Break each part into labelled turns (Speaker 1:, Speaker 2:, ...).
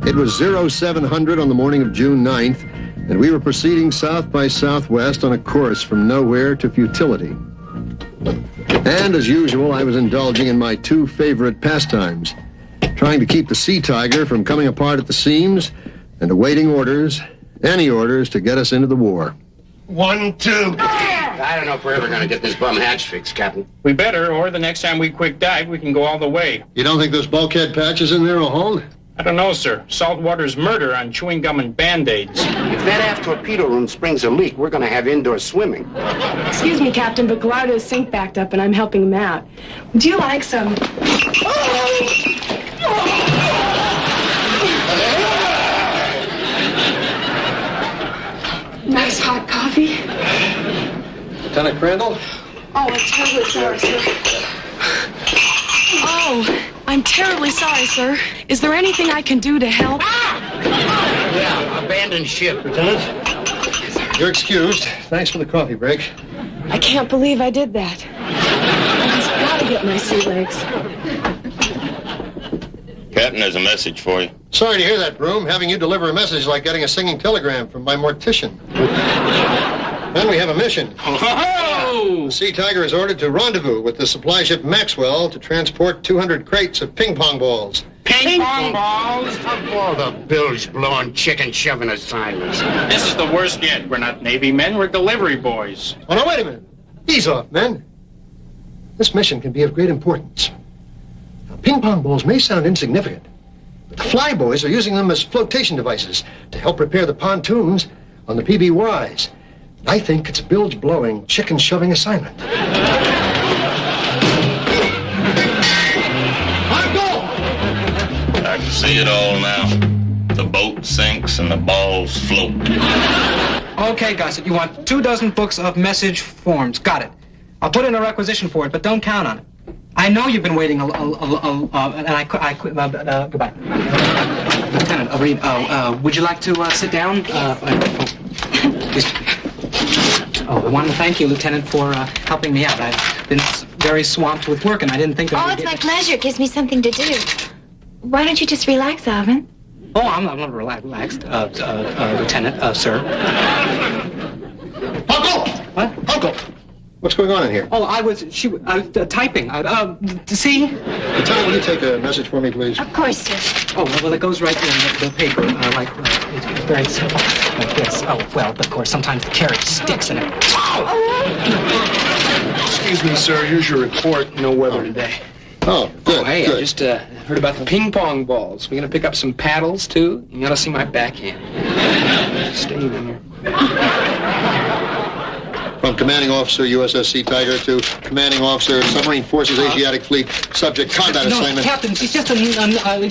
Speaker 1: It was 0700 on the morning of June 9th, and we were proceeding south by southwest on a course from nowhere to futility. And as usual, I was indulging in my two favorite pastimes, trying to keep the Sea Tiger from coming apart at the seams and awaiting orders, any orders, to get us into the war.
Speaker 2: 1, 2.
Speaker 3: I don't know if we're ever going to get this bum hatch fixed, Captain.
Speaker 4: We better, or the next time we quick dive, we can go all the way.
Speaker 1: You don't think those bulkhead patches in there will hold?
Speaker 4: I don't know, sir. Saltwater's murder on chewing gum and Band-Aids.
Speaker 3: If that aft torpedo room springs a leak, we're going to have indoor swimming.
Speaker 5: Excuse me, Captain, but Gallardo's sink backed up and I'm helping him out. Would you like some... nice hot coffee?
Speaker 1: Lieutenant Crandall?
Speaker 5: Oh, I'm terribly sorry, sir. Oh, I'm terribly sorry, sir. Is there anything I can do to help?
Speaker 3: Yeah, abandon ship.
Speaker 1: Lieutenant? You're excused. Thanks for the coffee break.
Speaker 5: I can't believe I did that. I just gotta get my sea legs.
Speaker 6: Captain has a message for you.
Speaker 1: Sorry to hear that, Broom. Having you deliver a message is like getting a singing telegram from my mortician. Then we have a mission. The Sea Tiger is ordered to rendezvous with the supply ship Maxwell to transport 200 crates of ping-pong balls.
Speaker 3: Ping-pong balls? Of all the bilge-blowing, chicken-shoving assignments.
Speaker 4: This is the worst yet. We're not Navy men, we're delivery boys.
Speaker 1: Oh, now, wait a minute. Ease off, men. This mission can be of great importance. Now, ping-pong balls may sound insignificant, but the flyboys are using them as flotation devices to help repair the pontoons on the PBYs. I think it's a bilge-blowing, chicken-shoving assignment.
Speaker 6: I can see it all now. The boat sinks and the balls float.
Speaker 7: Okay, Gossett, you want 24 books of message forms. Got it. I'll put in a requisition for it, but don't count on it. I know you've been waiting goodbye. Lieutenant, would you like to sit down? I want to thank you, Lieutenant, for helping me out. I've been very swamped with work, and I didn't think that...
Speaker 8: Oh, it's my pleasure. It gives me something to do. Why don't you just relax, Alvin?
Speaker 7: Oh, I'm not relaxed, Lieutenant, sir.
Speaker 1: Uncle!
Speaker 7: What?
Speaker 1: Uncle! What's going on in here?
Speaker 7: Oh, I was typing. To see?
Speaker 1: Lieutenant, will you take a message for me, please?
Speaker 8: Of course, sir.
Speaker 7: Oh, well, it goes right in the paper, it's very simple, like this. Oh, well, of course, sometimes the carrot sticks in it.
Speaker 2: Excuse me, sir. Here's your report. No weather today.
Speaker 1: Oh, good.
Speaker 2: Oh, hey,
Speaker 1: good.
Speaker 2: I just heard about the ping pong balls. We're gonna pick up some paddles too. You gotta see my backhand. Stay in here.
Speaker 1: From Commanding Officer, USS Sea Tiger, to Commanding Officer, Submarine Forces Asiatic Fleet, subject combat assignment.
Speaker 7: No, Captain, it's just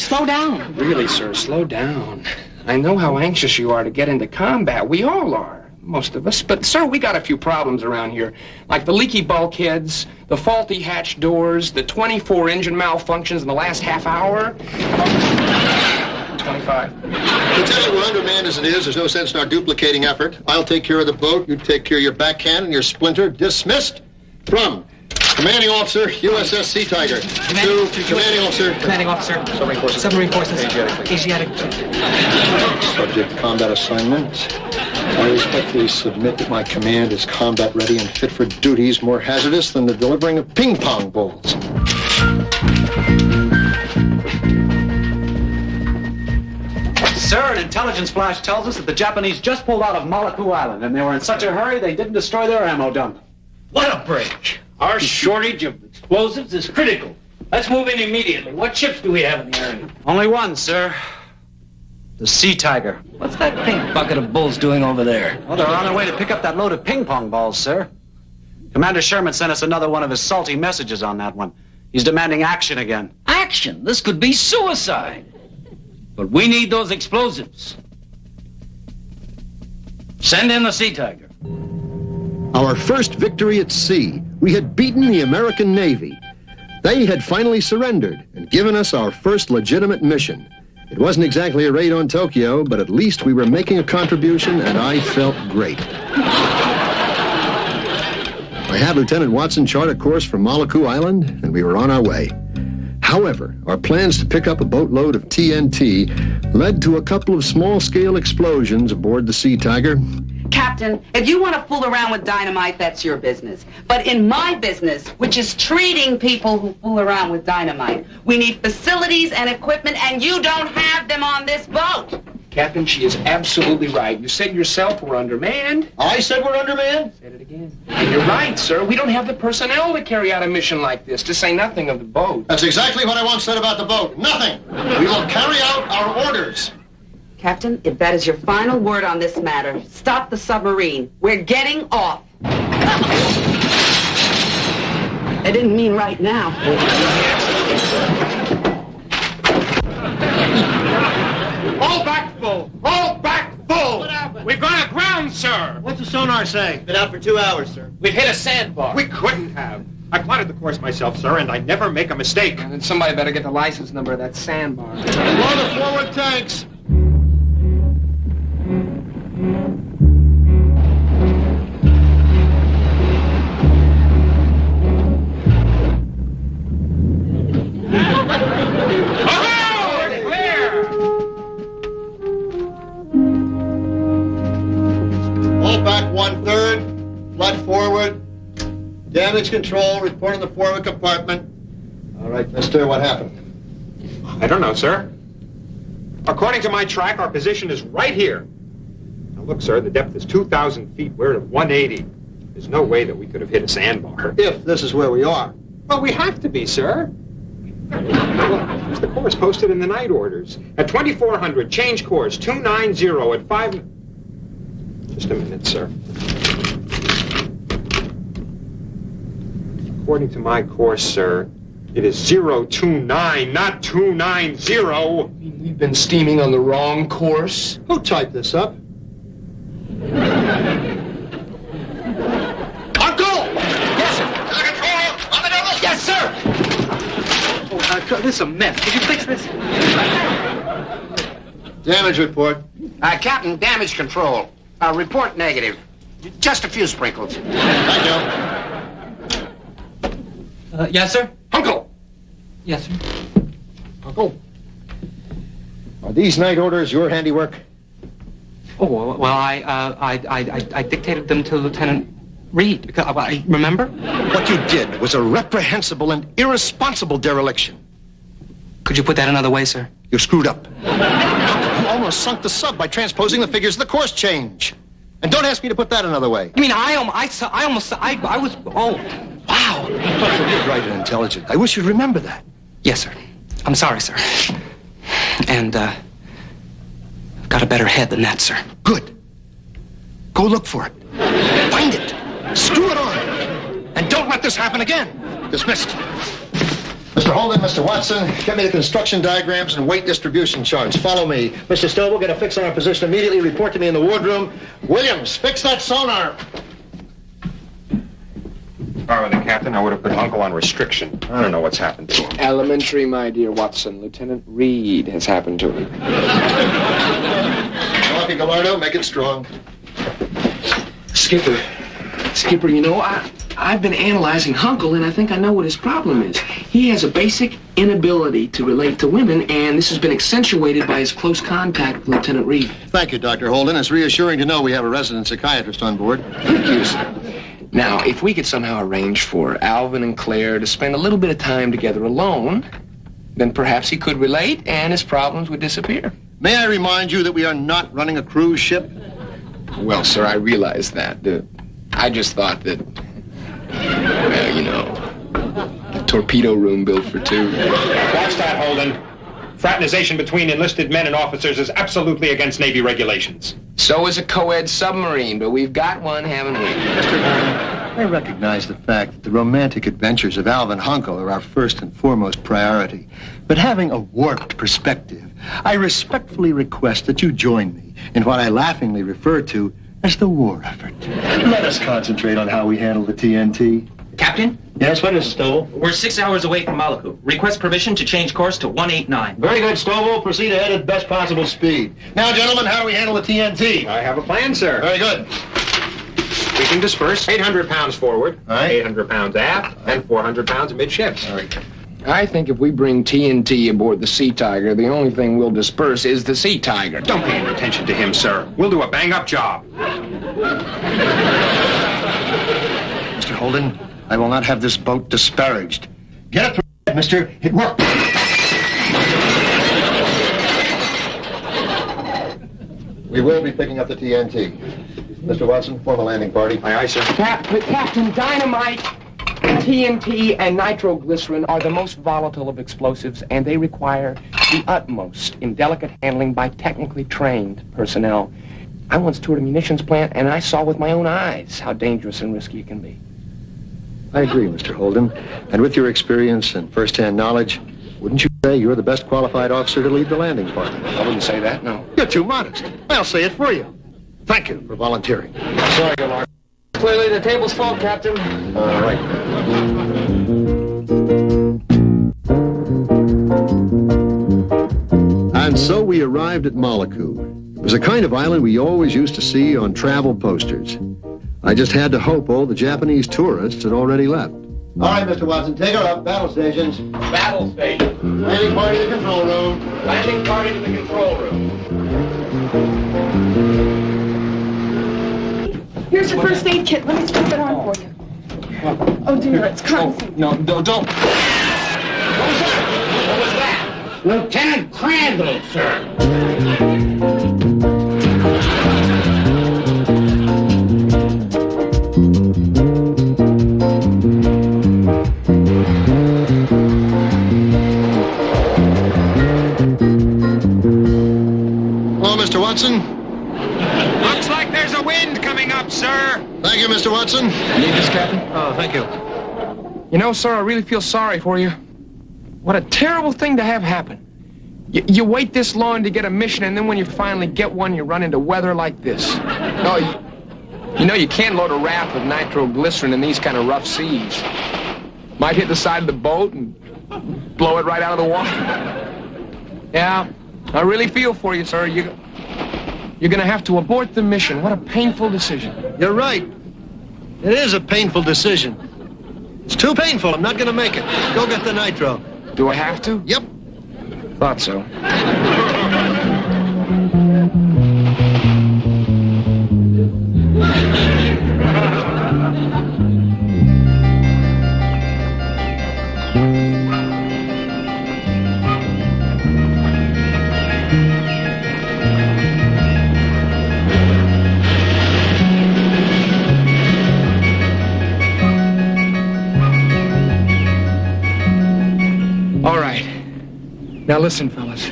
Speaker 7: slow down.
Speaker 2: Really, sir, slow down. I know how anxious you are to get into combat. We all are. Most of us. But, sir, we got a few problems around here. Like the leaky bulkheads, the faulty hatch doors, the 24 engine malfunctions in the last half hour. 25.
Speaker 1: Lieutenant, we're undermanned as it is. There's no sense in our duplicating effort. I'll take care of the boat. You take care of your backhand and your splinter. Dismissed. From Commanding Officer, USS Sea Tiger. To Commanding Officer.
Speaker 7: Commanding Officer. Submarine Forces. Asiatic.
Speaker 1: Subject combat assignment. I respectfully submit that my command is combat ready and fit for duties more hazardous than the delivering of ping-pong balls.
Speaker 9: Sir, an intelligence flash tells us that the Japanese just pulled out of Molucca Island, and they were in such a hurry they didn't destroy their ammo dump.
Speaker 4: What a break. Our shortage of explosives is critical. Let's move in immediately. What ships do we have in the area?
Speaker 9: Only one, sir. The Sea Tiger.
Speaker 10: What's that pink bucket of bulls doing over there?
Speaker 9: Well, they're on their way to pick up that load of ping-pong balls, sir. Commander Sherman sent us another one of his salty messages on that one. He's demanding action again.
Speaker 10: Action? This could be suicide. But we need those explosives. Send in the Sea Tiger.
Speaker 1: Our first victory at sea. We had beaten the American Navy. They had finally surrendered and given us our first legitimate mission. It wasn't exactly a raid on Tokyo, but at least we were making a contribution, and I felt great. I had Lieutenant Watson chart a course from Molucca Island, and we were on our way. However, our plans to pick up a boatload of TNT led to a couple of small-scale explosions aboard the Sea Tiger.
Speaker 11: Captain, if you want to fool around with dynamite, that's your business. But in my business, which is treating people who fool around with dynamite, we need facilities and equipment, and you don't have them on this boat.
Speaker 2: Captain, she is absolutely right. You said yourself we're undermanned.
Speaker 1: I said we're undermanned?
Speaker 2: Said it again. And you're right, sir. We don't have the personnel to carry out a mission like this, to say nothing of the boat.
Speaker 1: That's exactly what I once said about the boat. Nothing. We will carry out our orders.
Speaker 11: Captain, if that is your final word on this matter, stop the submarine. We're getting off. I didn't mean right now.
Speaker 3: All back full! All back full!
Speaker 4: What happened?
Speaker 3: We've gone aground, sir!
Speaker 4: What's the sonar saying?
Speaker 12: Been out for 2 hours, sir.
Speaker 4: We've hit a sandbar.
Speaker 3: We couldn't have. I plotted the course myself, sir, and I never make a mistake.
Speaker 2: And then somebody better get the license number of that sandbar.
Speaker 1: Load the forward tanks. Hold back 1/3. Flood forward. Damage control. Report on the forward compartment. All right, mister, what happened?
Speaker 3: I don't know, sir. According to my track, our position is right here. Now look, sir, the depth is 2,000 feet. We're at 180. There's no way that we could have hit a sandbar.
Speaker 1: If this is where we are.
Speaker 3: Well, we have to be, sir. Look, there's the course posted in the night orders. At 2400, change course, 290 at 5... Just a minute, sir. According to my course, sir, it is 029, not 290.
Speaker 2: We've been steaming on the wrong course.
Speaker 1: Who typed this up?
Speaker 3: Uncle!
Speaker 4: Yes, sir. Yes, sir. Oh, this is a mess. Could you fix this?
Speaker 1: Damage report.
Speaker 12: Captain, damage control. Report negative. Just a few sprinkles.
Speaker 1: Thank you.
Speaker 7: Yes, sir?
Speaker 2: Hunkle!
Speaker 7: Yes, sir.
Speaker 1: Uncle, are these night orders your handiwork?
Speaker 7: Oh, well, I dictated them to Lieutenant Reed. Because, I remember?
Speaker 1: What you did was a reprehensible and irresponsible dereliction.
Speaker 7: Could you put that another way, sir?
Speaker 1: You screwed up. You almost sunk the sub by transposing the figures of the course change. And don't ask me to put that another way.
Speaker 7: I mean, I was, oh, wow.
Speaker 1: You're bright and intelligent. I wish you'd remember that.
Speaker 7: Yes, sir. I'm sorry, sir. And, I've got a better head than that, sir.
Speaker 1: Good. Go look for it. Find it. Screw it on. And don't let this happen again. Dismissed. Mr. Holden, Mr. Watson, get me the construction diagrams and weight distribution charts. Follow me. Mr. Stowe, we'll get a fix on our position immediately. Report to me in the wardroom. Williams, fix that sonar.
Speaker 3: If I were the captain, I would have put Uncle on restriction. I don't know what's happened to him.
Speaker 2: Elementary, my dear Watson. Lieutenant Reed has happened to him.
Speaker 1: Coffee, Gallardo, make it strong.
Speaker 2: Skipper, you know, I've been analyzing Hunkle, and I think I know what his problem is. He has a basic inability to relate to women, and this has been accentuated by his close contact with Lieutenant Reed.
Speaker 1: Thank you, Dr. Holden. It's reassuring to know we have a resident psychiatrist on board.
Speaker 2: Thank you, sir. Now, if we could somehow arrange for Alvin and Claire to spend a little bit of time together alone, then perhaps he could relate, and his problems would disappear.
Speaker 1: May I remind you that we are not running a cruise ship?
Speaker 2: Well, sir, I realize that. I just thought that, well, you know, a torpedo room built for two.
Speaker 3: Watch that, Holden. Fraternization between enlisted men and officers is absolutely against Navy regulations.
Speaker 2: So is a co-ed submarine, but we've got one, haven't we?
Speaker 1: Mr. Holden, I recognize the fact that the romantic adventures of Alvin Hunkle are our first and foremost priority. But having a warped perspective, I respectfully request that you join me in what I laughingly refer to as the war effort. Let us concentrate on how we handle the TNT.
Speaker 13: Captain?
Speaker 1: Yes, what is it, Stovall?
Speaker 13: We're 6 hours away from Maliku. Request permission to change course to 189.
Speaker 1: Very good, Stovall. Proceed ahead at best possible speed. Now, gentlemen, how do we handle the TNT?
Speaker 3: I have a plan, sir.
Speaker 1: Very good.
Speaker 3: We can disperse 800 pounds forward,
Speaker 1: All right.
Speaker 3: 800 pounds aft, and 400 pounds amidships.
Speaker 1: All right.
Speaker 2: I think if we bring TNT aboard the Sea Tiger, the only thing we'll disperse is the Sea Tiger.
Speaker 3: Don't pay any attention to him, sir. We'll do a bang-up job.
Speaker 1: Mr. Holden, I will not have this boat disparaged. Get it through, mister. It worked. We will be picking up the TNT. Mr. Watson, form a landing party.
Speaker 3: Aye, aye, sir.
Speaker 2: Captain, dynamite, TNT, and nitroglycerin are the most volatile of explosives, and they require the utmost in delicate handling by technically trained personnel. I once toured a munitions plant, and I saw with my own eyes how dangerous and risky it can be.
Speaker 1: I agree, Mr. Holden. And with your experience and first-hand knowledge, wouldn't you say you're the best qualified officer to lead the landing party?
Speaker 2: I wouldn't say that, no.
Speaker 1: You're too modest. I'll say it for you. Thank you for volunteering.
Speaker 2: Sorry, Gaillard. Clearly the table's full, Captain.
Speaker 1: All right. And so we arrived at Molucca. It was a kind of island we always used to see on travel posters. I just had to hope all the Japanese tourists had already left. All right, Mr. Watson, take her up. Battle stations.
Speaker 4: Battle station.
Speaker 1: Landing party to the control room.
Speaker 4: Landing party to the control room.
Speaker 5: Here's your first aid kit. Let me slip it on for you. Oh, dear, it's constant.
Speaker 4: No, don't.
Speaker 12: What was that? Lieutenant Crandall, sir.
Speaker 1: Hello, Mr. Watson.
Speaker 3: Looks like there's a wind coming up, sir.
Speaker 1: Thank you, Mr. Watson.
Speaker 2: Need this, Captain?
Speaker 1: Oh, thank you.
Speaker 2: You know, sir, I really feel sorry for you. What a terrible thing to have happen. You wait this long to get a mission, and then when you finally get one, you run into weather like this. No, you know you can't load a raft with nitroglycerin in these kind of rough seas. Might hit the side of the boat and blow it right out of the water. Yeah, I really feel for you, sir. You're going to have to abort the mission. What a painful decision.
Speaker 1: You're right. It is a painful decision. It's too painful. I'm not going to make it. Go get the nitro.
Speaker 2: Do I have to?
Speaker 1: Yep.
Speaker 2: Thought so. All right. Now listen, fellas.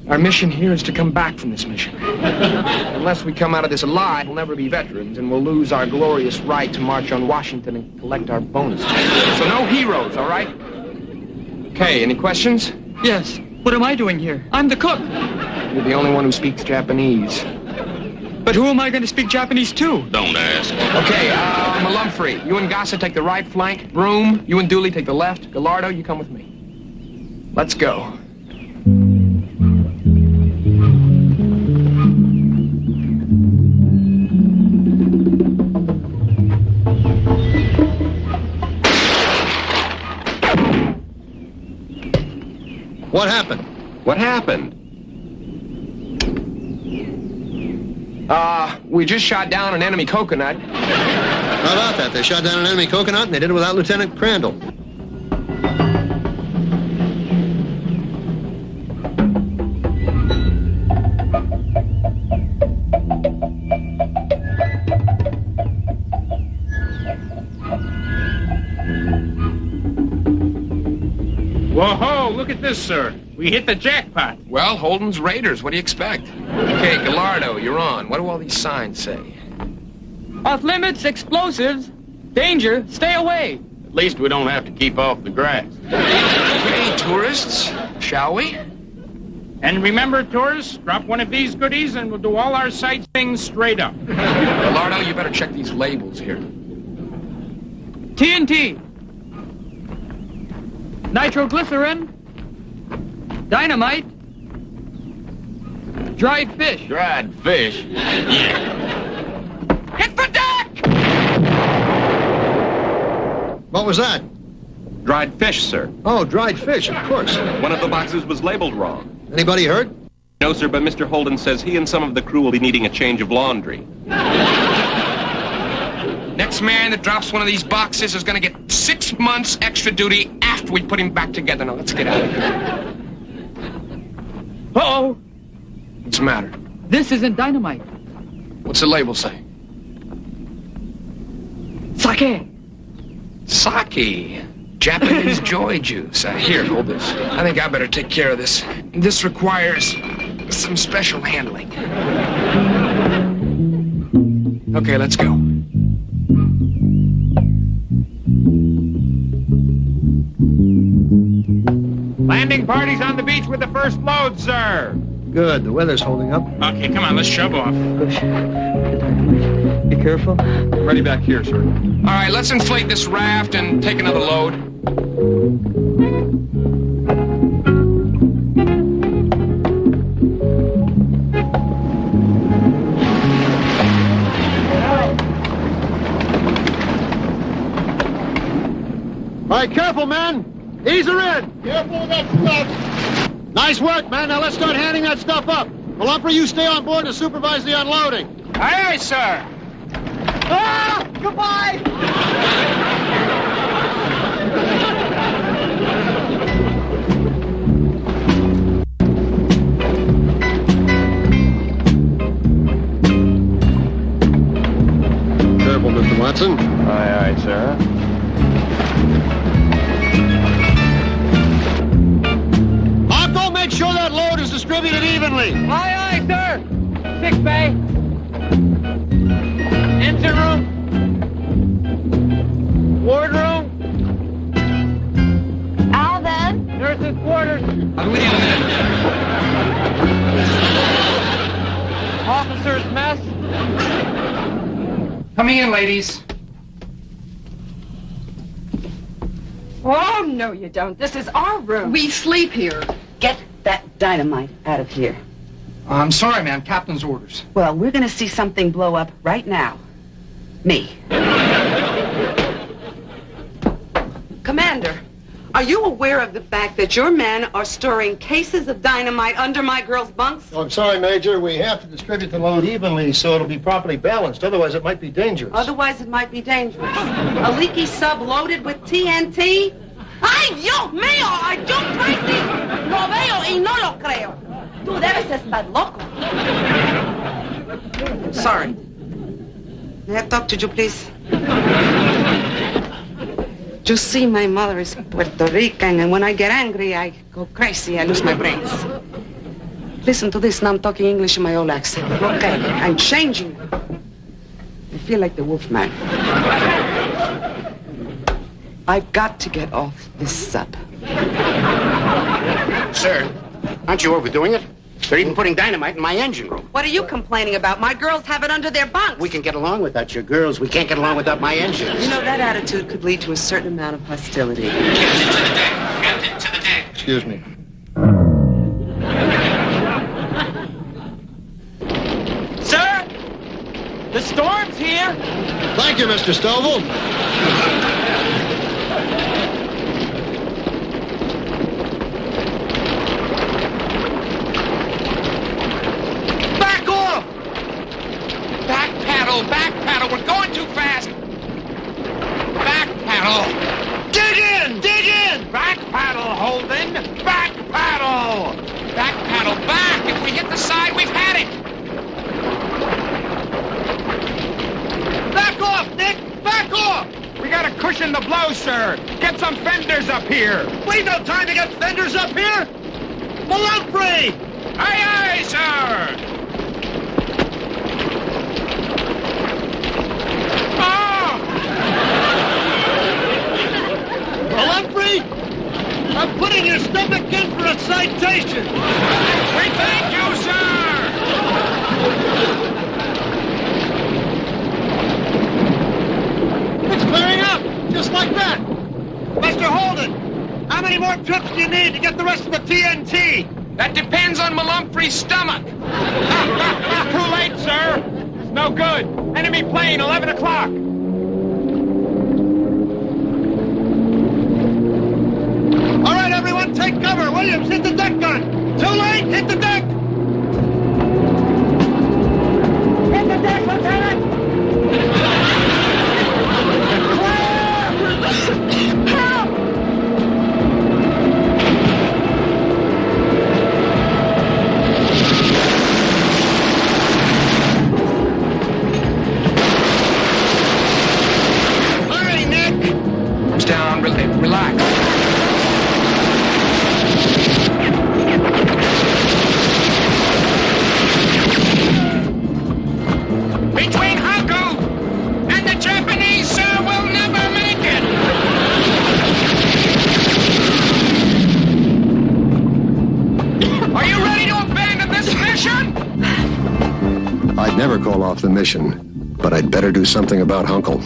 Speaker 2: Our mission here is to come back from this mission. Unless we come out of this alive, we'll never be veterans, and we'll lose our glorious right to march on Washington and collect our bonus. So no heroes, all right? Okay, any questions?
Speaker 7: Yes. What am I doing here? I'm the cook.
Speaker 2: You're the only one who speaks Japanese.
Speaker 7: But who am I going to speak Japanese to?
Speaker 6: Don't ask.
Speaker 2: Okay, Malumphry, you and Gossa take the right flank. Broom, you and Dooley take the left. Gallardo, you come with me. Let's go.
Speaker 1: What happened?
Speaker 2: What happened? We just shot down an enemy coconut.
Speaker 1: How about that? They shot down an enemy coconut and they did it without Lieutenant Crandall.
Speaker 4: Whoa-ho, look at this, sir. We hit the jackpot.
Speaker 2: Well, Holden's Raiders. What do you expect? Okay, Gallardo, you're on. What do all these signs say?
Speaker 7: Off limits, explosives. Danger, stay away.
Speaker 10: At least we don't have to keep off the grass.
Speaker 2: Okay, tourists, shall we?
Speaker 4: And remember, tourists, drop one of these goodies and we'll do all our sightseeing straight up.
Speaker 2: Gallardo, you better check these labels here.
Speaker 7: TNT. Nitroglycerin. Dynamite. Dried fish.
Speaker 10: Dried fish? Yeah.
Speaker 2: Hit the deck!
Speaker 1: What was that?
Speaker 14: Dried fish, sir.
Speaker 1: Oh, dried fish, of course.
Speaker 14: One of the boxes was labeled wrong.
Speaker 1: Anybody hurt?
Speaker 14: No, sir, but Mr. Holden says he and some of the crew will be needing a change of laundry.
Speaker 2: Next man that drops one of these boxes is going to get 6 months extra duty after we put him back together. Now, let's get out of here.
Speaker 15: Uh-oh.
Speaker 2: What's the matter?
Speaker 15: This isn't dynamite.
Speaker 2: What's the label say?
Speaker 15: Sake.
Speaker 2: Sake. Japanese joy juice. Here, hold this. I think I better take care of this. This requires some special handling. Okay, let's go.
Speaker 3: Landing parties on the beach with the first load, sir.
Speaker 1: Good. The weather's holding up.
Speaker 2: Okay, come on, let's shove off.
Speaker 15: Be careful.
Speaker 3: Ready back here, sir.
Speaker 2: All right, let's inflate this raft and take another load.
Speaker 1: All right, careful, man. Ease her in. Careful with that stuff. Nice work, man. Now let's start handing that stuff up. Malumper, you stay on board to supervise the unloading.
Speaker 2: Aye, aye, sir.
Speaker 15: Ah! Goodbye!
Speaker 1: Careful, Mr. Watson.
Speaker 3: Aye, aye, sir.
Speaker 1: Hunkle, make sure that load is distributed evenly.
Speaker 15: Aye, aye, sir. 6 bay. Engine room. Wardroom.
Speaker 8: Alvin.
Speaker 15: Nurse's quarters.
Speaker 7: I'll be with you in a minute.
Speaker 15: Officer's mess.
Speaker 2: Come in, ladies.
Speaker 11: Oh, no, you don't. This is our room. We sleep here. Get that dynamite out of here.
Speaker 2: I'm sorry, ma'am. Captain's orders.
Speaker 11: Well, we're going to see something blow up right now. Me. Commander, are you aware of the fact that your men are storing cases of dynamite under my girls' bunks?
Speaker 1: Oh, I'm sorry, Major. We have to distribute the load evenly so it'll be properly balanced. Otherwise, it might be dangerous.
Speaker 11: Otherwise, it might be dangerous. A leaky sub loaded with TNT? ¡Ay, Dios mío! Are you crazy? Lo veo y no lo creo. Tú debes estar loco. Sorry. May I talk to you, please? You see, my mother is Puerto Rican, and when I get angry, I go crazy. I lose my brains. Listen to this. Now I'm talking English in my old accent. Okay, I'm changing. I feel like the Wolfman. I've got to get off this sub.
Speaker 12: Sir, aren't you overdoing it? They're even putting dynamite in my engine room.
Speaker 11: What are you complaining about? My girls have it under their bunks.
Speaker 12: We can get along without your girls. We can't get along without my engines.
Speaker 11: You know, that attitude could lead to a certain amount of hostility.
Speaker 2: Captain, to the deck.
Speaker 1: Excuse me.
Speaker 15: Sir! The storm's here!
Speaker 1: Thank you, Mr. Stovall.
Speaker 2: Back paddle, we're going too fast. Back paddle.
Speaker 1: Dig in!
Speaker 3: Back paddle, Holden! Back paddle!
Speaker 2: Back paddle, back. If we hit the side, we've had it.
Speaker 3: Back off, Nick! Back off! We gotta cushion the blow, sir. Get some fenders up here.
Speaker 1: We no time to get fenders up here. Malumphry!
Speaker 2: Aye, aye, sir.
Speaker 1: Malumphry, I'm putting your stomach in for a citation.
Speaker 2: We thank you, sir.
Speaker 1: It's clearing up, just like that. Mr. Holden, how many more trips do you need to get the rest of the TNT?
Speaker 2: That depends on Malumphry's stomach.
Speaker 3: Too late, sir. It's no good. Enemy plane, 11 o'clock.
Speaker 16: on, take cover! Williams, hit the deck gun! Too late, hit the deck! Hit the deck, Lieutenant! Help!
Speaker 2: Hurry, Nick! Arms down, relax. Between Hunkle and the Japanese, sir, will never make it! Are you ready to abandon this mission?
Speaker 1: I'd never call off the mission, but I'd better do something about Hunkle.